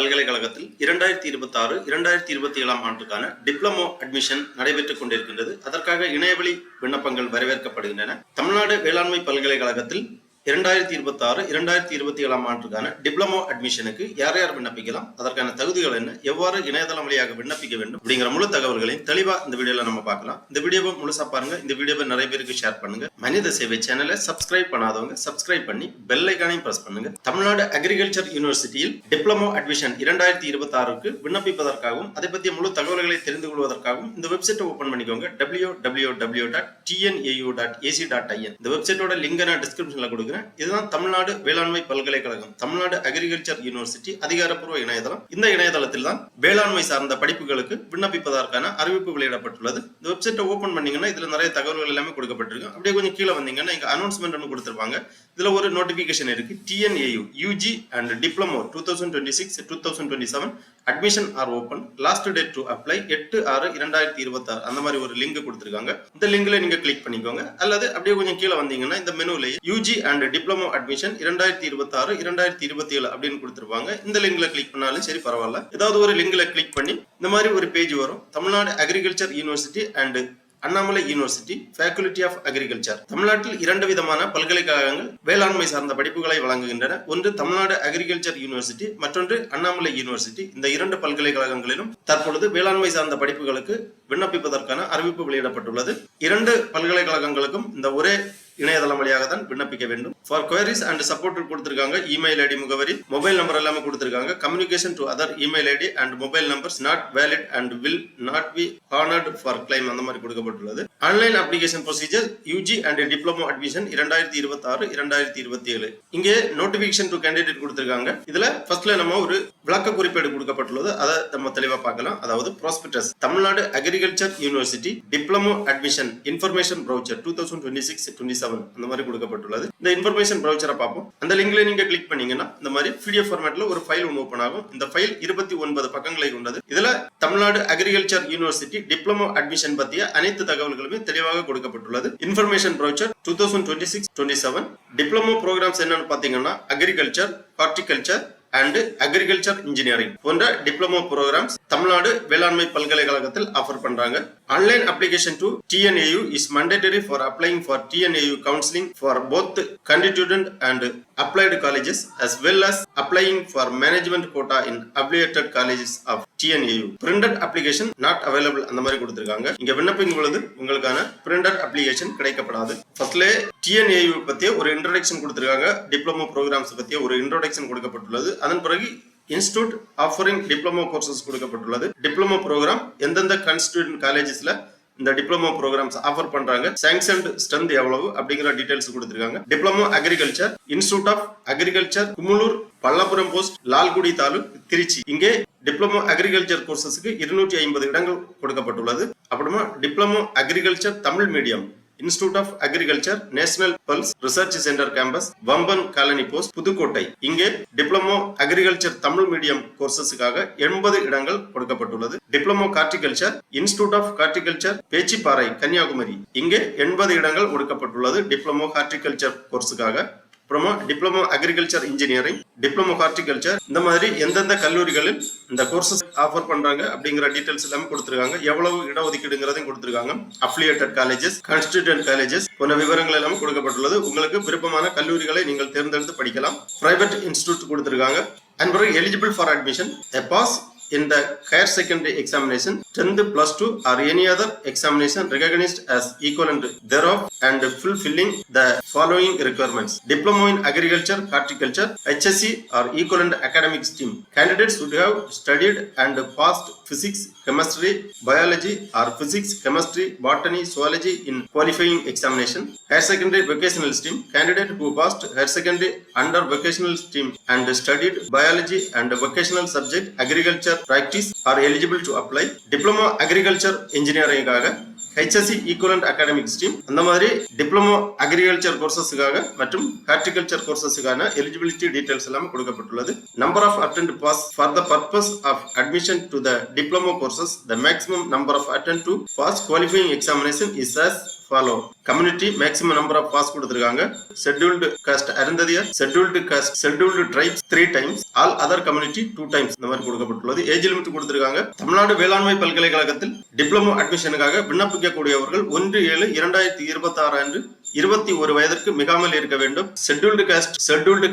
பல்கலைக்கழகத்தில் 2026-2027 ஆண்டுக்கான diploma admission நடைபெற்றுக் கொண்டிருக்கின்றது. அதற்காக இணையவழி விண்ணப்பங்கள் வரவேற்கப்படுகின்றன. தமிழ்நாடு வேளாண்மை பல்கலைக்கழகத்தில் 2026-2027 ஆண்டுக்கான டிப்ளமோ அட்மிஷனுக்கு யார் யார் விண்ணப்பிக்கலாம், அதற்கான தகுதிகள் என்ன, எவ்வாறு இணையதளம் வழியாக விண்ணப்பிக்க வேண்டும் அப்படிங்கிற முழு தகவல்களையும் தெளிவா இந்த வீடியோல நம்ம பார்க்கலாம். இந்த வீடியோவை முழுசா பாருங்க. இந்த வீடியோவை நிறைய பேருக்கு ஷேர் பண்ணுங்க. மனித சேவை சேனலை சப்ஸ்கிரைப் பண்ணாதவங்க சப்ஸ்கிரைப் பண்ணி பெல் ஐகானையும் பிரஸ் பண்ணுங்க. தமிழ்நாடு அக்ரிகல்ச்சர் யூனிவர்சிட்டியில் டிப்ளமோ அட்மிஷன் 2026க்கு விண்ணப்பிப்பதற்காகவும் அதை பற்றிய முழு தகவல்களை தெரிந்து கொள்வதற்காகவும் இந்த வெப்சைட்டை ஓபன் பண்ணிக்கோங்க. www.tnau.ac.in. இந்த வெப்சைட்டோட லிங்கை நான் டிஸ்கிரிப்ஷன்ல கொடுக்குறேன். இதுதான் தமிழ்நாடு வேளாண்மை பல்கலைக்கழகம், தமிழ்நாடு அக்ரிகல்ச்சர் யூனிவர்சிட்டி அதிகாரப்பூர்வ இணையதளம். இந்த இணையதளத்தில் தான் வேளாண்மை சார்ந்த படிப்புகளுக்கு விண்ணப்பிப்பதற்கான அறிவிப்பு வெளியிடப்பட்டுள்ளது. இந்த வெப்சைட்டை ஓபன் பண்ணீங்கன்னா இதுல நிறைய தகவல்கள் எல்லாமே கொடுக்கப்பட்டிருக்கு. அப்படியே கொஞ்சம் கீழே வந்தீங்கன்னா இங்க அனௌன்ஸ்மெண்ட் ஒன்று கொடுத்திருப்பாங்க. இதுல ஒரு நோட்டிபிகேஷன் இருக்கு. TNAU UG and Diploma 2026-2027 admission are open. Last date to apply 8/6/2026. அந்த மாதிரி ஒரு லிங்க் கொடுத்திருக்காங்க. இந்த லிங்க்ல நீங்க கிளிக் பண்ணிக்கோங்க. அல்லது அப்படியே கொஞ்சம் கீழே வந்தீங்கன்னா இந்த மெனுல UG and Diploma admission 2026-2027 அப்படின்னு கொடுத்திருப்பாங்க. இந்த லிங்க்ல கிளிக் பண்ணாலும் சரி பரவாயில்ல. ஏதாவது ஒரு லிங்க்ல கிளிக் பண்ணி இந்த மாதிரி ஒரு பேஜ் வரும். Tamil Nadu agriculture university and Annamalai university faculty of agriculture. தமிழ்நாட்டில் 2 விதமான பல்கலைக்கழகங்கள் வேளாண்மை சார்ந்த படிப்புகளை வழங்குகின்றன. ஒன்று தமிழ்நாடு அக்ரிகல்ச்சர் யூனிவர்சிட்டி, மற்றொன்று அண்ணாமலை யூனிவர்சிட்டி. இந்த 2 பல்கலைக்கழகங்களிலும் தற்பொழுது வேளாண்மை சார்ந்த படிப்புகளுக்கு விண்ணப்பிப்பதற்கான அறிவிப்பு வெளியிடப்பட்டுள்ளது. 2 பல்கலைக்கழகங்களுக்கும் இந்த ஒரே இணையதளம் வழியாக தான் விண்ணப்பிக்க வேண்டும். ஃபார் குவரிஸ் அண்ட் சப்போர்ட் கொடுத்திருக்காங்க. இமெயில் ஐடி, முகவரி, மொபைல் நம்பர் எல்லாமே கொடுத்திருக்காங்க. Communication to other email ID and mobile numbers not valid and will not be honoured for claim அந்த மாதிரி கொடுக்கப்பட்டுள்ளது. Online application procedure UG and diploma admission 2026-2027. இங்கே notification to candidate கொடுத்திருக்காங்க. இதுல ஃபர்ஸ்ட்ல நம்ம ஒரு விளக்க குறிப்பேடு கொடுக்கப்பட்டுள்ளது. அதை நம்ம தெளிவா பார்க்கலாம். அதாவது prospectus, Tamil Nadu agriculture university diploma admission information brochure 2026-27 அந்த மாதிரி கொடுக்கப்பட்டுள்ளது. இந்த இன்ஃபர்மேஷன் ப்ரௌச்சரை பார்ப்போம். அந்த லிங்க்ல நீங்க கிளிக் பண்ணீங்கன்னா இந்த மாதிரி PDF ஃபார்மேட்ல ஒரு ஃபைல் ஒன்று ஓபன் ஆகும். இந்த ஃபைல் 29 பக்கங்களை கொண்டது. இதுல Tamil Nadu agriculture university diploma admission பற்றிய அனைத்து தகவல்களுமே தெளிவாக கொடுக்கப்பட்டுள்ளது. இன்ஃபர்மேஷன் ப்ரௌச்சர் 2026-27 டிப்ளமோ ப்ரோக்ராம்ஸ் என்னன்னு பாத்தீங்கன்னா agriculture, horticulture and agriculture engineering போன்ற டிப்ளமோ ப்ரோக்ராம்ஸ் தமிழ்நாடு வேளாண்மை பல்கலைக்கழகத்தில் ஆஃபர் பண்றாங்க. Online application to TNAU is mandatory for applying for TNAU counseling for both constituent and applied colleges as well as applying for management quota in affiliated colleges of TNAU. Printed application not available அந்த மாதிரி கொடுத்திருக்காங்க. இங்க விண்ணப்பிக்கும் பொழுது உங்களுக்கான printed application கிடைக்கப்படாது. ஃபர்ஸ்ட்ல TNAU பத்திய ஒரு இன்ட்ரோடக்ஷன் கொடுத்திருக்காங்க. டிப்ளமோ ப்ரோக்ராம்ஸ் பத்திய ஒரு இன்ட்ரோடக்ஷன் கொடுக்கப்பட்டுள்ளது. அதன் பிறகு இன்ஸ்டிடியூட் ஆஃபரிங் டிப்ளமோ கோர்சஸ் கொடுக்கப்பட்டுள்ளது. டிப்ளமோ ப்ரோக்ராம் எந்தெந்த கான்ஸ்டிடியூயன்ட் காலேஜஸ்ல இந்த டிப்ளமோ ப்ரோக்ராம்ஸ் ஆஃபர் பண்றாங்க, சாங்ஷன்ட் ஸ்ட்ரென்த் எவ்வளவு அப்படிங்கிற டீடைல்ஸ் கொடுத்திருக்காங்க. Diploma agriculture, institute of agriculture, Kumulur, Pallapuram post, Lalgudi taluk, Trichy. இங்கே டிப்ளமோ அக்ரிகல்ச்சர் கோர்சஸ்க்கு 250 இடங்கள் கொடுக்கப்பட்டுள்ளது. அப்புறமா diploma agriculture Tamil medium, institute of agriculture, national pulse research centre campus, Vamban colony post, Pudukkottai. இங்கே டிப்ளமோ அக்ரிகல்ச்சர் தமிழ் மீடியம் கோர்சஸுக்காக 80 இடங்கள் கொடுக்கப்பட்டுள்ளது. Diploma horticulture, institute of horticulture, Pechiparai, Kanyakumari. இங்கே 80 இடங்கள் கொடுக்கப்பட்டுள்ளது டிப்ளமோ ஹார்டிகல்ச்சர் கோர்ஸுக்காக. அப்புறமா diploma agriculture engineering, diploma horticulture, இந்த மாதிரி எந்தெந்த கல்லூரிகளில் இந்த கோர்சஸ் ஆஃபர் பண்றாங்க அப்படிங்கிற டீடைல்ஸ் எல்லாமே கொடுத்திருக்காங்க. எவ்வளவு இடஒதுக்கீடுங்கிறதையும் கொடுத்திருக்காங்க. அஃபிலியேட்டட் காலேஜஸ், கான்ஸ்டிடியூயன்ட் காலேஜஸ் போன்ற விவரங்கள் எல்லாமே கொடுக்கப்பட்டுள்ளது. உங்களுக்கு விருப்பமான கல்லூரிகளை நீங்கள் தேர்ந்தெடுத்து படிக்கலாம். பிரைவேட் இன்ஸ்டிடியூட் கொடுத்திருக்காங்க. And eligible for admission a pass in the higher secondary examination, 10th plus 2 or any other examination recognized as equivalent thereof and fulfilling the following requirements. Diploma in agriculture, horticulture, HSC or equivalent academic stream. Candidates should have studied and passed physics, chemistry, biology or physics, chemistry, botany, zoology in qualifying examination. Higher secondary vocational stream. Candidate who passed higher secondary under vocational stream and studied biology and vocational subject agriculture practice are eligible to apply. Diploma agriculture engineering ஆக HSC equivalent academic stream அந்த மாதிரி diploma agriculture கோர்சஸ்க்காக மற்றும் horticulture கோர்சஸ்க்கான eligibility details எல்லாம் கொடுக்கப்பட்டுள்ளது. Number of attend pass for the purpose of admission to the diploma courses the maximum number of attend to pass qualifying examination is as follow. Community maximum number of pass கொடுத்திருக்காங்க. Scheduled caste Arunthathiyar, scheduled caste, scheduled tribes 3 times, all other community 2 times இந்த மாதிரி கொடுக்கப்பட்டுள்ளது. Age limit கொடுத்திருக்காங்க. தமிழ்நாடு வேளாண்மை பல்கலைக்கழகத்தில் diploma அட்மிஷனுக்காக விண்ணப்பிக்கக்கூடியவர்கள் 1/7/2026 அன்று 21 வயதிற்கு மிகாமல் இருக்க வேண்டும். Scheduled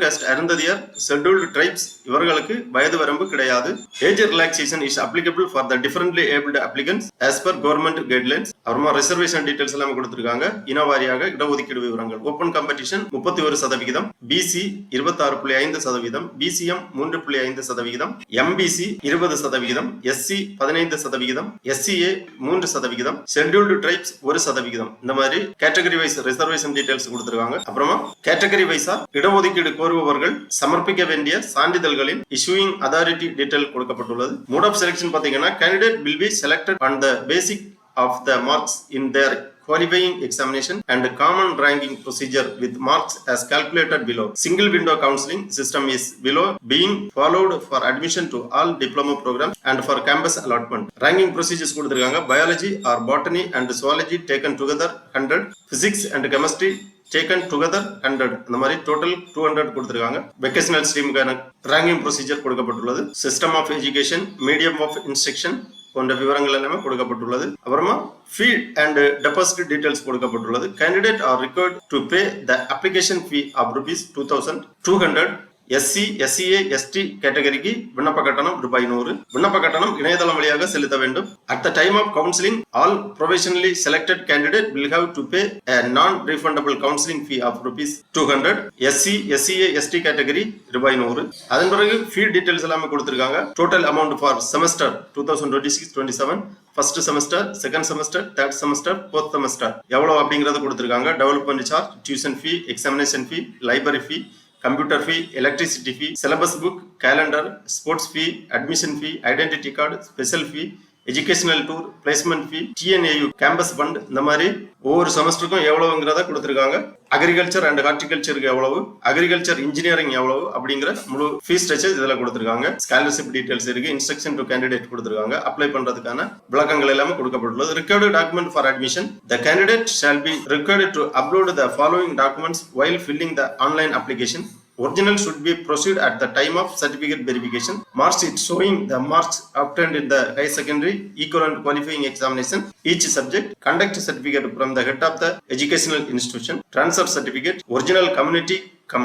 caste Arunthathiyar, scheduled tribes இவர்களுக்கு வயது வரம்பு கிடையாது. Age relaxation is applicable for the differently abled applicants as per government guidelines. அப்புறமா ரிசர்வேஷன் டீடைல்ஸ் எல்லாம் கொடுத்திருக்காங்க. இனவாரியாக இடஒதுக்கீடு விவரங்கள். Open competition 31%, BC 26.5%, BCM 3.5%, MBC 20%, SC 15%, SCA 3%, scheduled tribes 1%. இந்த மாதிரி கேட்டகரி வைஸ் ரிசர்வேஷன் டீடைல்ஸ் கொடுத்திருக்காங்க. அப்புறமா கேட்டகரி வைஸா இடஒதுக்கீடு கோருபவர்கள் சமர்ப்பிக்க வேண்டிய சான்றிதழ்களின் இஷ்யூயிங் அதாரிட்டி டீடைல் கொடுக்கப்பட்டுள்ளது. மோட் ஆஃப் செலக்ஷன் பாத்தீங்கன்னா candidate will be selected on the basis of the marks in their qualifying examination and common ranking procedure with marks as calculated below. Single window counseling system is below being followed for admission to all diploma programs and for campus allotment. Ranking procedures கொடுத்திருக்காங்க. biology or botany and zoology taken together 100, physics and chemistry taken together 100. இந்த மாதிரி total 200 கொடுத்திருக்காங்க. Vocational ஸ்ட்ரீமுக்கான ranking procedure கொடுக்கப்பட்டுள்ளது. System of education, medium of instruction போன்ற விவரங்கள் எல்லாமே கொடுக்கப்பட்டுள்ளது. அப்புறமா ஃபீ அண்ட் டெபாசிட் டீடைல்ஸ் கொடுக்கப்பட்டுள்ளது. Candidate are required to pay the application fee of ₹2200. SC, SCA, ST கேட்டகரிக்கு விண்ணப்ப கட்டணம் ₹100. விண்ணப்ப கட்டணம் இணையதளம் வழியாக செலுத்த வேண்டும். At the time of counselling all provisionally selected candidate will have to pay a non-refundable counseling fee of ₹200. SC, SCA, ST category ₹100. அதன் பிறகு ஃபீ டீடைல்ஸ் எல்லாமே கொடுத்திருக்காங்க. Total amount for semester 2026-27, first semester, second semester, third semester, fourth semester எவ்வளவு அப்படிங்கறத கொடுத்திருக்காங்க. Development charge, tuition fee, examination fee, library fee, computer fee, electricity fee, syllabus book, calendar, sports fee, admission fee, identity card, special fee, educational tour, placement fee, TNAU, campus fund, இந்த மாதிரி ஒவ்வொரு செமஸ்டருக்கும் எவ்வளவுங்கிறத கொடுத்திருக்காங்க. Agriculture and ஹார்டிகல்ச்சருக்கு எவ்வளவு, agriculture engineering எவ்வளவு அப்படிங்கிற முழு fees structure இதுல கொடுத்திருக்காங்க. ஸ்காலர்ஷிப் டீடைல்ஸ் இருக்கு. இன்ஸ்ட்ரக்ஷன் டு கேண்டிடேட் கொடுத்திருக்காங்க. அப்ளை பண்றதுக்கான விளக்கங்கள் எல்லாமே கொடுக்கப்பட்டுள்ளது. Required document for admission. The candidate shall be required to upload the following documents while filling the online application. Original should be proceed at the time of certificate verification. Marks it showing the marks obtained in the high secondary equivalent qualifying examination. Each subject conduct certificate from the head of the educational institution. Transfer certificate, original community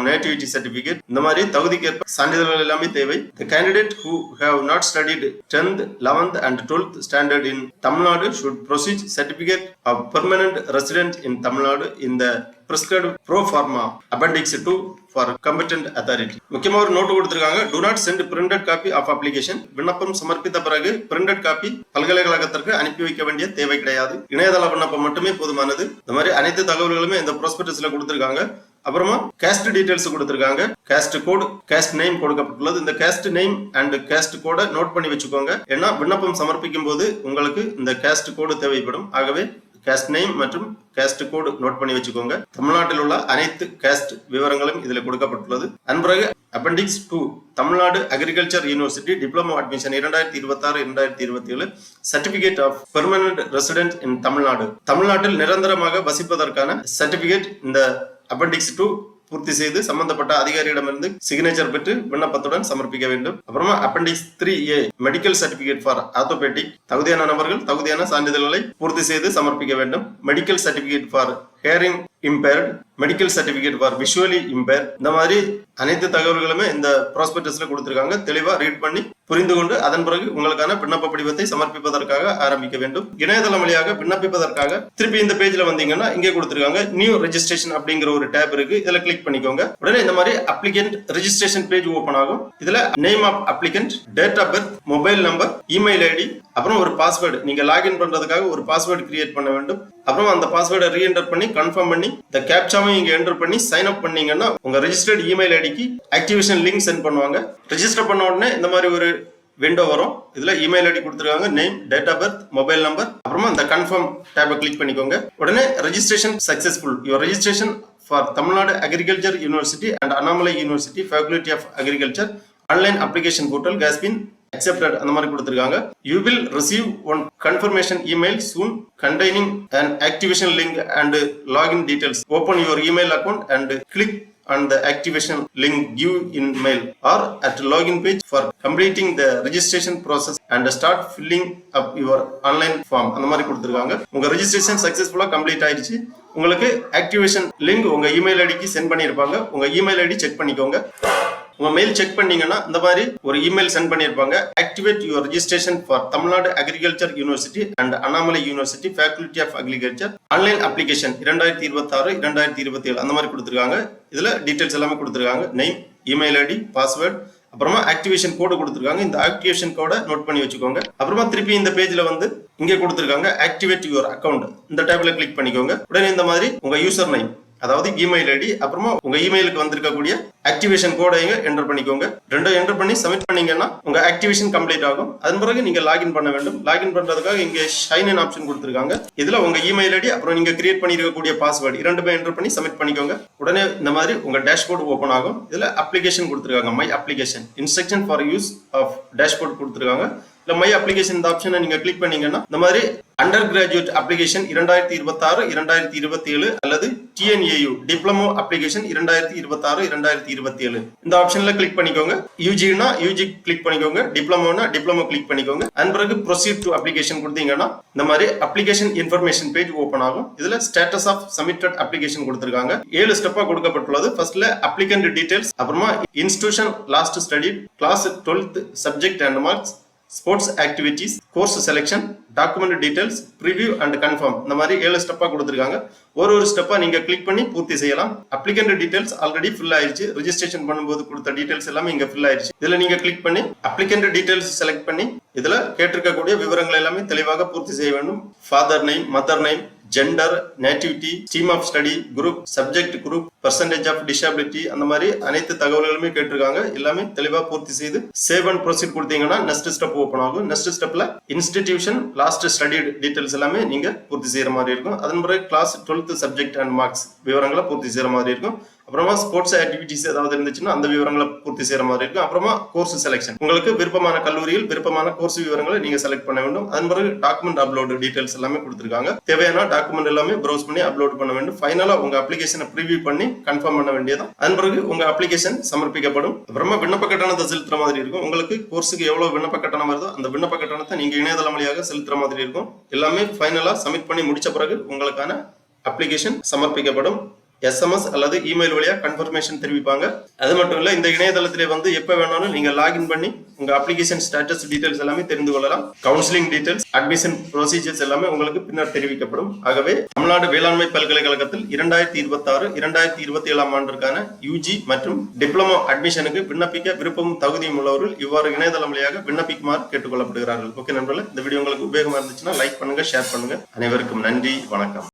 nativity certificate. இந்த மாதிரி தகுதிக்கேற்ப சான்றிதழ்கள் எல்லாமே தேவை. The candidate who have not studied 10th, 11th and 12th standard in Tamil Nadu should proceed certificate of permanent resident in Tamil Nadu in the prescribed pro forma appendix 2 for competent authority. முக்கியமா ஒரு note கொடுத்திருக்காங்க. Do not send printed copy of application. விண்ணப்பம் சமர்ப்பித்த பிறகு printed copy பல்கலைக்கழகத்திற்கு அனுப்பி வைக்க வேண்டிய தேவை கிடையாது. இணையதள விண்ணப்பம் மட்டுமே போதுமானது. இந்த மாதிரி அனைத்து தகவல்களுமே இந்த ப்ராஸ்பெக்டஸ்ல கொடுத்திருக்காங்க. அப்புறமா காஸ்ட் டீடைல்ஸ் கொடுத்திருக்காங்க. காஸ்ட் கோட், காஸ்ட் நேம் கொடுக்கப்பட்டுள்ளது. இந்த காஸ்ட் நேம் அண்ட் காஸ்ட் கோட நோட் பண்ணி வச்சுக்கோங்க. ஏன்னா விண்ணப்பம் சமர்ப்பிக்கும் போது உங்களுக்கு இந்த காஸ்ட் கோடு தேவைப்படும். ஆகவே காஸ்ட் நேம் மற்றும் காஸ்ட் கோடு நோட் பண்ணி வச்சுக்கோங்க. தமிழ்நாட்டில் உள்ள அனைத்து காஸ்ட் விவரங்களும் இதுல கொடுக்கப்பட்டுள்ளது. அன்பிறகு appendix 2 Tamil Nadu agriculture university diploma admission 2026-2027 certificate of permanent resident in Tamil Nadu. தமிழ்நாட்டில் நிரந்தரமாக வசிப்பதற்கான சர்டிபிகேட் இந்த அப்பெண்டிக்ஸ் 2 பூர்த்தி செய்து சம்பந்தப்பட்ட அதிகாரியிடமிருந்து சிக்னேச்சர் பெற்று விண்ணப்பத்துடன் சமர்ப்பிக்க வேண்டும். அப்புறமா appendix 3A medical certificate for orthopaedic. தகுதியான நபர்கள் தகுதியான சான்றிதழ்களை பூர்த்தி செய்து சமர்ப்பிக்க வேண்டும். Medical certificate for hearing impaired, medical certificate for visually impaired. இந்த மாதிரி அனைத்து தகவல்களுமே இந்த ப்ராஸ்பெக்டஸ்ல கொடுத்திருக்காங்க. தெளிவா ரீட் பண்ணி புரிந்து கொண்டு அதன் பிறகு உங்களுக்கான விண்ணப்ப படிவத்தை சமர்ப்பிப்பதற்காக ஆரம்பிக்க வேண்டும். இணையதளம் வழியாக விண்ணப்பிப்பதற்காக திருப்பி இந்த பேஜ்ல வந்தீங்கன்னா இங்கே கொடுத்திருக்காங்க நியூ ரெஜிஸ்ட்ரேஷன் அப்படிங்கிற ஒரு டேப் இருக்கு. இதுல கிளிக் பண்ணிக்கோங்க. உடனே இந்த மாதிரி அப்ளிகன்ட் ரெஜிஸ்ட்ரேஷன் பேஜ் ஓபன் ஆகும். இதுல name of applicant, date of birth, mobile number, email ID, அப்புறம் ஒரு பாஸ்வேர்டு. நீங்க லாகின் பண்றதுக்காக ஒரு பாஸ்வேர்டு கிரியேட் பண்ண வேண்டும். அப்புறம் அந்த பாஸ்வேர்டை ரீஎன்டர் பண்ணி கன்ஃபார்ம் பண்ணி இந்த கேப்சாவை இங்க என்டர் பண்ணி சைன் அப் பண்ணீங்கன்னா உங்க ரெஜிஸ்டர்ட் இமெயில் ஐடிக்கு ஆக்டிவேஷன் லிங்க் சென்ட் பண்ணுவாங்க. ரெஜிஸ்டர் பண்ண உடனே இந்த மாதிரி ஒரு விண்டோ வரும். இதுல இமெயில் ஐடி கொடுத்துருக்காங்க, name, date of birth, mobile number, அப்புறமா இந்த கன்ஃபார்ம் டேபை கிளிக் பண்ணிக்கோங்க. உடனே registration successful. Your registration for Tamil Nadu agriculture university and Annamalai university faculty of agriculture online application portal has been accepted அந்த மாதிரி கொடுத்திருக்காங்க. You will receive one confirmation email soon containing an activation link and login details. Open your email account and click on the activation link give in mail or at login page for completing the registration process and start filling up your online form. அந்த மாதிரி கொடுத்திருக்காங்க. உங்க registration successfully complete ஆயிடுச்சு. உங்களுக்கு activation link உங்க email ஐடிக்கு send பண்ணிருப்பாங்க. உங்க இமெயில் ஐடி செக் பண்ணிக்கோங்க. உங்க மெயில் செக் பண்ணீங்கன்னா இந்த மாதிரி ஒரு இமெயில் சென்ட் பண்ணிருப்பாங்க. Activate your registration for Tamil Nadu agriculture university and Annamalai university faculty of agriculture online application 2026 2027 அந்த மாதிரி கொடுத்திருக்காங்க. இதுல டீடைல்ஸ் எல்லாமே கொடுத்திருக்காங்க. நேம், இமெயில் ஐடி, பாஸ்வேர்ட், அப்புறமா ஆக்டிவேஷன் கோடு கொடுத்திருக்காங்க. இந்த ஆக்டிவேஷன் கோடை நோட் பண்ணி வச்சுக்கோங்க. அப்புறமா திருப்பி இந்த பேஜ்ல வந்து இங்க கொடுத்திருக்காங்க ஆக்டிவேட் யுவர் அக்கவுண்ட். இந்த டேப்ல கிளிக் பண்ணிக்கோங்க. உடனே இந்த மாதிரி உங்க யூசர் நேம் அதாவது இமெயில் ஐடி அப்புறமா உங்க இமெயிலுக்கு வந்திருக்கக்கூடிய ஆக்டிவேஷன் கோடைங்க என்டர் பண்ணிக்கோங்க. ரெண்டும் என்டர் பண்ணி சப்மிட் பண்ணீங்கன்னா உங்க ஆக்டிவேஷன் கம்ப்ளீட் ஆகும். அதன் பிறகு நீங்க லாகின் பண்ண வேண்டும். லாகின் பண்றதுக்காக இங்க சைன் இன் ஆப்ஷன் கொடுத்திருக்காங்க. இதுல உங்க இமெயில் ஐடி அப்புறம் நீங்க கிரியேட் பண்ணிருக்கக்கூடிய பாஸ்வேர்டு இரண்டுமே என்டர் பண்ணி சப்மிட் பண்ணிக்கோங்க. உடனே இந்த மாதிரி உங்க டேஷ்போர்டு ஓபன் ஆகும். இதுல அப்ளிகேஷன் கொடுத்திருக்காங்க. My application instruction for use of dashboard கொடுத்திருக்காங்க. இல்ல மை அப்ளிகேஷன் இந்த ஆப்ஷனை நீங்க கிளிக் பண்ணீங்கன்னா இந்த மாதிரி அண்டர் கிராஜுவேட் அப்ளிகேஷன் 2026 2027 அல்லது TNAU டிப்ளமோ அப்ளிகேஷன் 2026 2027 இந்த ஆப்ஷன்ல கிளிக் பண்ணிக்கோங்க. யூஜினா யூஜி கிளிக் பண்ணிக்கோங்க. டிப்ளமோனா டிப்ளமோ கிளிக் பண்ணிக்கோங்க. அதன் பிறகு ப்ரொசீட் டு அப்ளிகேஷன் கொடுத்தீங்கன்னா இந்த மாதிரி அப்ளிகேஷன் இன்ஃபர்மேஷன் பேஜ் ஓபன் ஆகும். இதுல ஸ்டேட்டஸ் ஆஃப் சப்மிட்டட் அப்ளிகேஷன் கொடுத்திருக்காங்க. 7 ஸ்டெப்பா கொடுக்கப்பட்டுள்ளது. ஃபர்ஸ்ட்ல அப்ளிகன்ட் டீடைல்ஸ், அப்புறமா institution last study, class 12th subject and marks, sports activities, course selection, document details, preview and confirm இந்த மாதிரி 7 ஸ்டெப்பா கொடுத்திருக்காங்க. ஒரு ஸ்டெப்பா நீங்க கிளிக் பண்ணி பூர்த்தி செய்யலாம். அப்ளிகன்ட் டீடைல்ஸ் ஆல்ரெடி ஃபில் ஆயிருச்சு. ரெஜிஸ்ட்ரேஷன் பண்ணும்போது கொடுத்த டீடைல்ஸ் எல்லாமே இங்க ஃபில் ஆயிருச்சு. இதுல நீங்க கிளிக் பண்ணி அப்ளிகன்ட் டீடைல்ஸ் செலக்ட் பண்ணி இதுல கேட்டிருக்கக்கூடிய விவரங்கள் எல்லாமே தெளிவாக பூர்த்தி செய்ய வேண்டும். Father name, mother name, gender, nativity, stream of study, group, subject group, percentage of disability அந்த மாதிரி அனைத்து தகவல்களுமே கேட்டிருக்காங்க. எல்லாமே தெளிவா பூர்த்தி செய்து சேவ் அண்ட் ப்ரொசீட் கொடுத்தீங்கன்னா நெக்ஸ்ட் ஸ்டெப் ஓபன் ஆகும். நெக்ஸ்ட் ஸ்டெப்ல இன்ஸ்டிடியூஷன் லாஸ்ட் ஸ்டடி டீடைல்ஸ் எல்லாமே நீங்க பூர்த்தி செய்யற மாதிரி இருக்கும். அதன் பிறகு class 12th subject and marks விவரங்களை பூர்த்தி செய்யற மாதிரி இருக்கும். அப்புறமா ஸ்போர்ட்ஸ் ஆக்டிவிட்டிஸ் ஏதாவது இருந்துச்சுன்னா அந்த விவரங்களை பூர்த்தி செய்யற மாதிரி இருக்கும். அப்புறமா கோர்ஸ் செலெக்ஷன், உங்களுக்கு விருப்பமான கல்லூரியில் விருப்பமான கோர்ஸ் விவரங்களை நீங்க செலக்ட் பண்ண வேண்டும். அதன் பிறகு டாக்குமெண்ட் அப்லோட் டீடைல்ஸ் எல்லாமே கொடுத்திருக்காங்க. தேவையான டாக்குமெண்ட் எல்லாமே ப்ரௌஸ் பண்ணி அப்லோட் பண்ண வேண்டும். ஃபைனலா உங்க அப்ளிகேஷனை ப்ரிவியூ பண்ணி கன்ஃபார்ம் பண்ண வேண்டியதான். அதன் பிறகு உங்க அப்ளிகேஷன் சமர்ப்பிக்கப்படும். அப்புறமா விண்ணப்ப கட்டணத்தை செலுத்துற மாதிரி இருக்கும். உங்களுக்கு கோர்ஸுக்கு எவ்வளவு விண்ணப்ப கட்டணம் வருதோ அந்த விண்ணப்ப கட்டணத்தை நீங்க இணையதளம் வழியாக செலுத்துற மாதிரி இருக்கும். எல்லாமே ஃபைனலா சப்மிட் பண்ணி முடிச்ச பிறகு உங்களுக்கான அப்ளிகேஷன் சமர்ப்பிக்கப்படும். SMS அல்லது இமெயில் வழியா கன்ஃபர்மேஷன் தெரிவிப்பாங்க. அது மட்டும் இல்ல இந்த இணையதளத்திலே வந்து எப்ப வேணாலும் நீங்க லாகின் பண்ணி உங்க அப்ளிகேஷன் ஸ்டேட்டஸ் டீடைல்ஸ் எல்லாமே தெரிந்து கொள்ளலாம். கவுன்சிலிங் டீடைல்ஸ், அட்மிஷன் ப்ரொசீஜர்ஸ் எல்லாமே உங்களுக்கு பின்னர் தெரிவிக்கப்படும். ஆகவே தமிழ்நாடு வேளாண்மை பல்கலைக்கழகத்தில் 2026 2027 ஆண்டிற்கான UG மற்றும் டிப்ளமோ அட்மிஷனுக்கு விண்ணப்பிக்க விருப்பமும் தகுதியும் உள்ளவர்கள் இவ்வாறு இணையதளம் வழியாக விண்ணப்பிக்குமாறு கேட்டுக்கொள்ளப்படுகிறார்கள். ஓகே நண்பர்களே, இந்த வீடியோ உங்களுக்கு உபயோகமா இருந்துச்சுன்னா லைக் பண்ணுங்க, ஷேர் பண்ணுங்க. அனைவருக்கும் நன்றி, வணக்கம்.